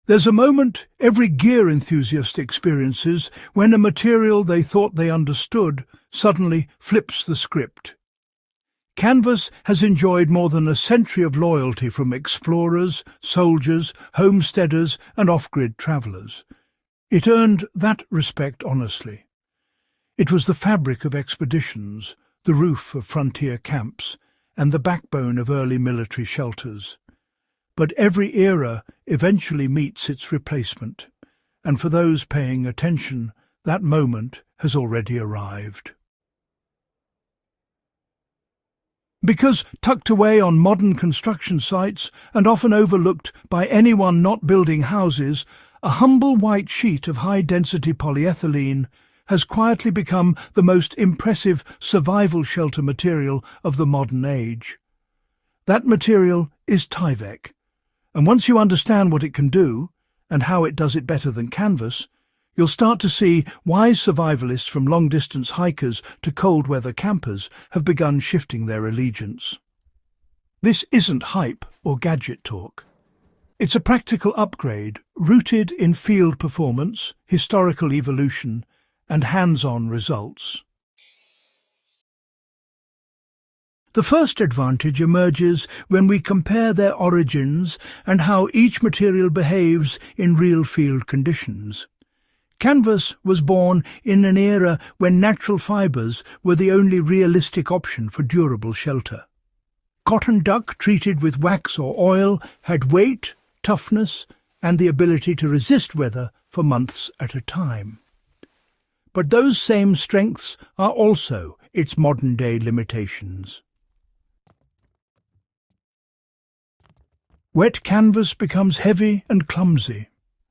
There's a moment every gear enthusiast experiences when a material they thought they understood suddenly flips the script. Canvas has enjoyed more than a century of loyalty from explorers, soldiers, homesteaders and off-grid travellers. It earned that respect honestly. It was the fabric of expeditions, the roof of frontier camps, and the backbone of early military shelters. But every era eventually meets its replacement, and for those paying attention, that moment has already arrived. Because tucked away on modern construction sites and often overlooked by anyone not building houses, a humble white sheet of high-density polyethylene has quietly become the most impressive survival shelter material of the modern age. That material is Tyvek, and once you understand what it can do, and how it does it better than canvas, you'll start to see why survivalists from long-distance hikers to cold-weather campers have begun shifting their allegiance. This isn't hype or gadget talk. It's a practical upgrade rooted in field performance, historical evolution, and hands-on results. The first advantage emerges when we compare their origins and how each material behaves in real field conditions. Canvas was born in an era when natural fibres were the only realistic option for durable shelter. Cotton duck treated with wax or oil had weight, toughness, and the ability to resist weather for months at a time. But those same strengths are also its modern-day limitations. Wet canvas becomes heavy and clumsy.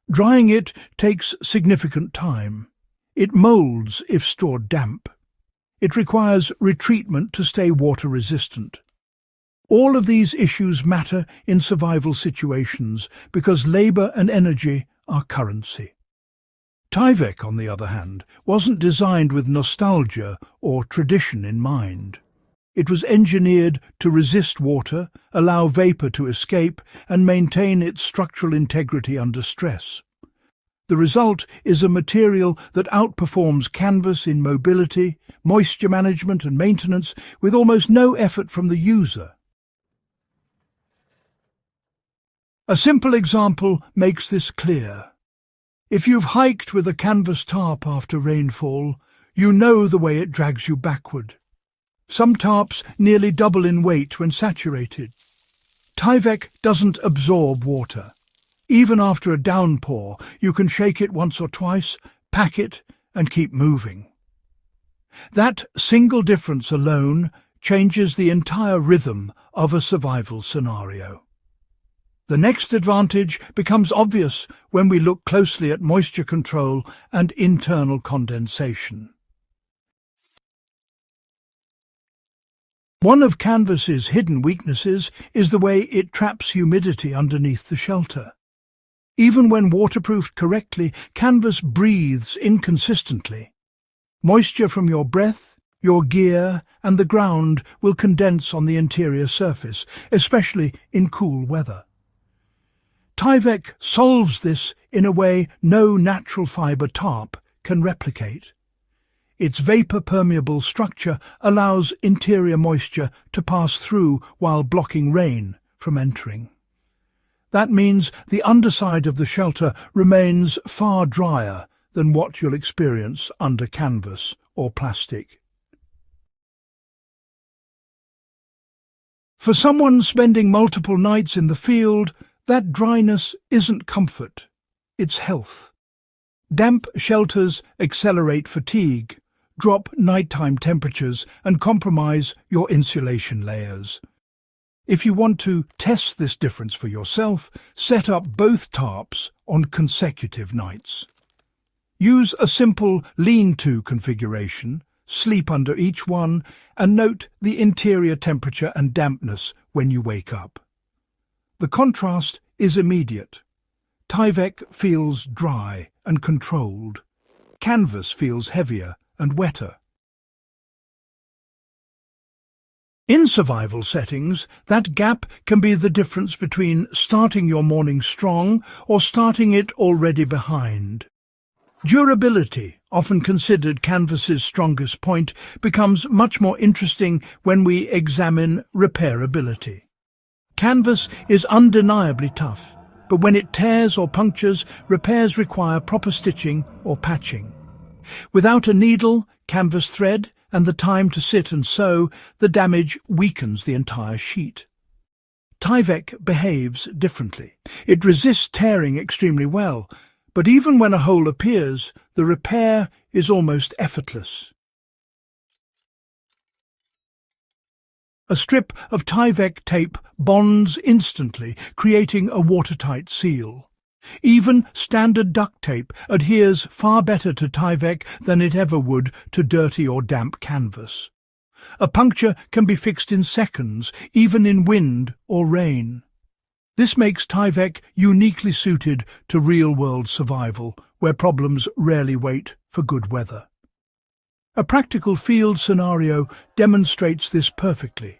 Drying it takes significant time. It moulds if stored damp. It requires retreatment to stay water-resistant. All of these issues matter in survival situations because labour and energy are currency. Tyvek, on the other hand, wasn't designed with nostalgia or tradition in mind. It was engineered to resist water, allow vapour to escape, and maintain its structural integrity under stress. The result is a material that outperforms canvas in mobility, moisture management and maintenance with almost no effort from the user. A simple example makes this clear. If you've hiked with a canvas tarp after rainfall, you know the way it drags you backward. Some tarps nearly double in weight when saturated. Tyvek doesn't absorb water. Even after a downpour, you can shake it once or twice, pack it, and keep moving. That single difference alone changes the entire rhythm of a survival scenario. The next advantage becomes obvious when we look closely at moisture control and internal condensation. One of canvas's hidden weaknesses is the way it traps humidity underneath the shelter. Even when waterproofed correctly, canvas breathes inconsistently. Moisture from your breath, your gear, and the ground will condense on the interior surface, especially in cool weather. Tyvek solves this in a way no natural fibre tarp can replicate. Its vapour-permeable structure allows interior moisture to pass through while blocking rain from entering. That means the underside of the shelter remains far drier than what you'll experience under canvas or plastic. For someone spending multiple nights in the field, that dryness isn't comfort, it's health. Damp shelters accelerate fatigue, drop nighttime temperatures, and compromise your insulation layers. If you want to test this difference for yourself, set up both tarps on consecutive nights. Use a simple lean-to configuration, sleep under each one, and note the interior temperature and dampness when you wake up. The contrast is immediate. Tyvek feels dry and controlled. Canvas feels heavier and wetter. In survival settings, that gap can be the difference between starting your morning strong or starting it already behind. Durability, often considered canvas's strongest point, becomes much more interesting when we examine repairability. Canvas is undeniably tough, but when it tears or punctures, repairs require proper stitching or patching. Without a needle, canvas thread, and the time to sit and sew, the damage weakens the entire sheet. Tyvek behaves differently. It resists tearing extremely well, but even when a hole appears, the repair is almost effortless. A strip of Tyvek tape bonds instantly, creating a watertight seal. Even standard duct tape adheres far better to Tyvek than it ever would to dirty or damp canvas. A puncture can be fixed in seconds, even in wind or rain. This makes Tyvek uniquely suited to real-world survival, where problems rarely wait for good weather. A practical field scenario demonstrates this perfectly.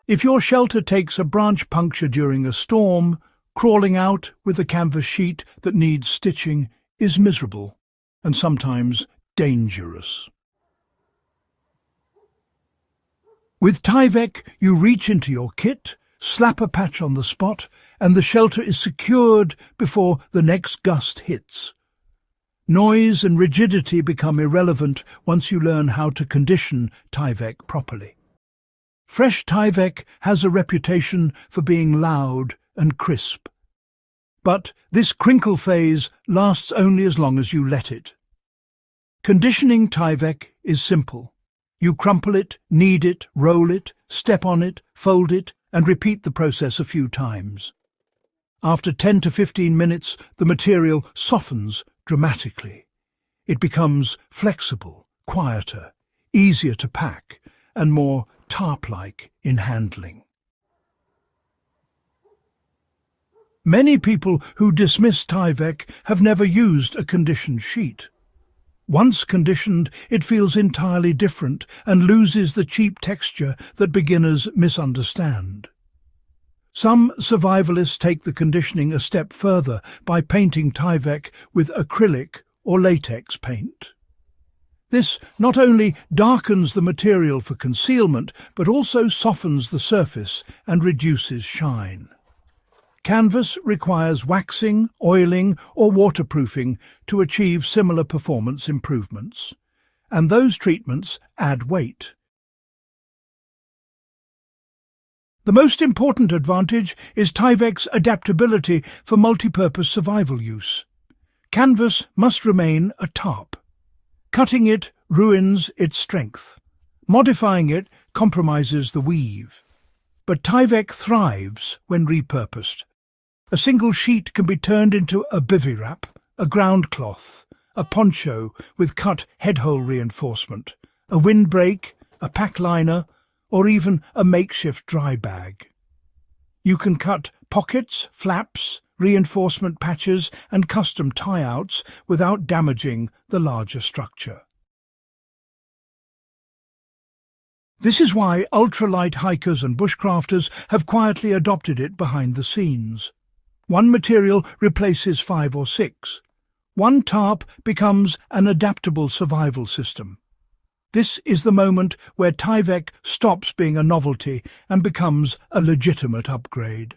If your shelter takes a branch puncture during a storm, crawling out with a canvas sheet that needs stitching is miserable and sometimes dangerous. With Tyvek, you reach into your kit, slap a patch on the spot, and the shelter is secured before the next gust hits. Noise and rigidity become irrelevant once you learn how to condition Tyvek properly. Fresh Tyvek has a reputation for being loud and crisp. But this crinkle phase lasts only as long as you let it. Conditioning Tyvek is simple. You crumple it, knead it, roll it, step on it, fold it, and repeat the process a few times. After 10 to 15 minutes, the material softens dramatically. It becomes flexible, quieter, easier to pack, and more tarp-like in handling. Many people who dismiss Tyvek have never used a conditioned sheet. Once conditioned, it feels entirely different and loses the cheap texture that beginners misunderstand. Some survivalists take the conditioning a step further by painting Tyvek with acrylic or latex paint. This not only darkens the material for concealment, but also softens the surface and reduces shine. Canvas requires waxing, oiling, or waterproofing to achieve similar performance improvements, and those treatments add weight. The most important advantage is Tyvek's adaptability for multipurpose survival use. Canvas must remain a tarp. Cutting it ruins its strength. Modifying it compromises the weave. But Tyvek thrives when repurposed. A single sheet can be turned into a bivy wrap, a ground cloth, a poncho with cut head-hole reinforcement, a windbreak, a pack liner, or even a makeshift dry bag. You can cut pockets, flaps, reinforcement patches, and custom tie-outs without damaging the larger structure. This is why ultralight hikers and bushcrafters have quietly adopted it behind the scenes. One material replaces 5 or 6. One tarp becomes an adaptable survival system. This is the moment where Tyvek stops being a novelty and becomes a legitimate upgrade.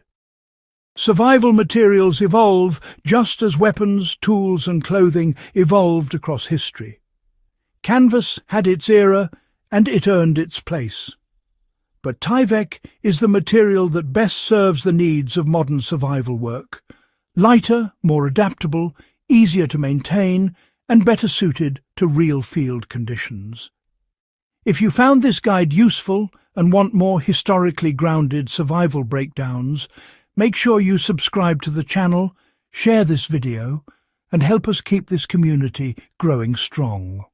Survival materials evolve just as weapons, tools and clothing evolved across history. Canvas had its era and it earned its place. But Tyvek is the material that best serves the needs of modern survival work. Lighter, more adaptable, easier to maintain, and better suited to real field conditions. If you found this guide useful and want more historically grounded survival breakdowns, make sure you subscribe to the channel, share this video, and help us keep this community growing strong.